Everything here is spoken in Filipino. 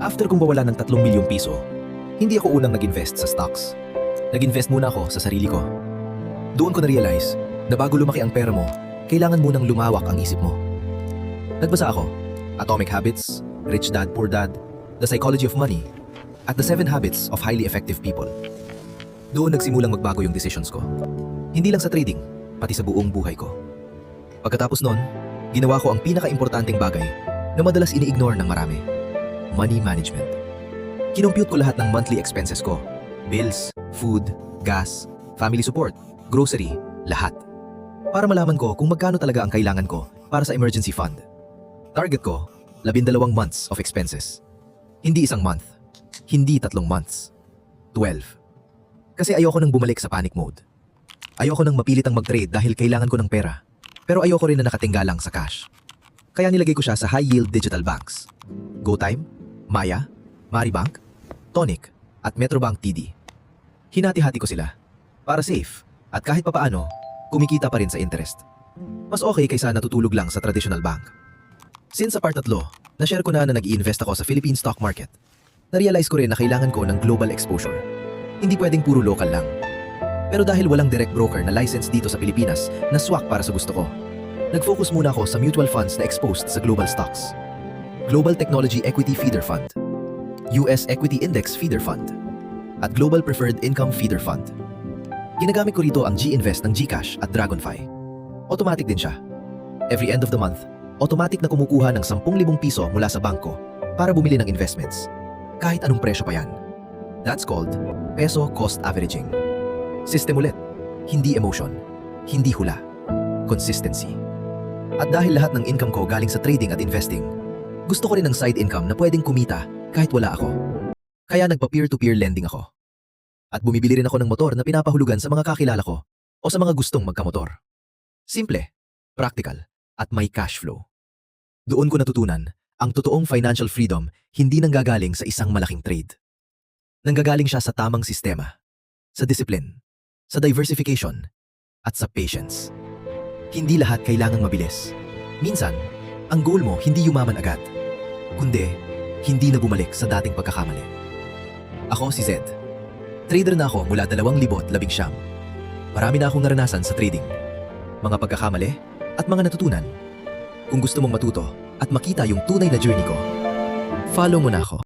After kong mawala ng 3 milyong piso, hindi ako unang nag-invest sa stocks. Nag-invest muna ako sa sarili ko. Doon ko na-realize na bago lumaki ang pera mo, kailangan munang lumawak ang isip mo. Nagbasa ako, Atomic Habits, Rich Dad Poor Dad, The Psychology of Money, at The 7 Habits of Highly Effective People. Doon nagsimulang magbago yung decisions ko. Hindi lang sa trading, pati sa buong buhay ko. Pagkatapos nun, ginawa ko ang pinaka-importanting bagay na madalas ini-ignore ng marami. Money management. Kinompute ko lahat ng monthly expenses ko. Bills, food, gas, family support, grocery, lahat. Para malaman ko kung magkano talaga ang kailangan ko para sa emergency fund. Target ko, 12 months of expenses. Hindi isang month. Hindi 3 months. 12. Kasi ayoko nang bumalik sa panic mode. Ayoko nang mapilitang mag-trade dahil kailangan ko ng pera. Pero ayoko rin na nakatingga lang sa cash. Kaya nilagay ko siya sa high-yield digital banks. GoTime, Maya, Maribank, Tonic, at Metrobank TD. Hinati-hati ko sila. Para safe, at kahit papaano, kumikita pa rin sa interest. Mas okay kaysa natutulog lang sa traditional bank. Since sa part 3, na-share ko na nag-i-invest ako sa Philippine stock market. Na-realize ko rin na kailangan ko ng global exposure. Hindi pwedeng puro local lang. Pero dahil walang direct broker na license dito sa Pilipinas na swak para sa gusto ko, nag-focus muna ako sa mutual funds na exposed sa global stocks. Global Technology Equity Feeder Fund, US Equity Index Feeder Fund, at Global Preferred Income Feeder Fund. Ginagamit ko rito ang G-Invest ng GCash at Dragonfy. Automatic din siya. Every end of the month, automatic na kumukuha ng 10,000 piso mula sa bangko para bumili ng investments. Kahit anong presyo pa yan. That's called peso cost averaging. System ulit, hindi emotion, hindi hula, consistency. At dahil lahat ng income ko galing sa trading at investing, gusto ko rin ng side income na pwedeng kumita kahit wala ako. Kaya nagpa-peer-to-peer lending ako. At bumibili rin ako ng motor na pinapahulugan sa mga kakilala ko o sa mga gustong magkamotor. Simple, practical, at may cash flow. Doon ko natutunan, ang totoong financial freedom hindi nanggagaling sa isang malaking trade. Nanggagaling siya sa tamang sistema, sa discipline, sa diversification, at sa patience. Hindi lahat kailangang mabilis. Minsan, ang goal mo hindi yumaman agad, kundi hindi na bumalik sa dating pagkakamali. Ako si Zed. Trader na ako mula 2019. Marami na akong naranasan sa trading, mga pagkakamali at mga natutunan. Kung gusto mong matuto at makita yung tunay na journey ko, follow mo na ako.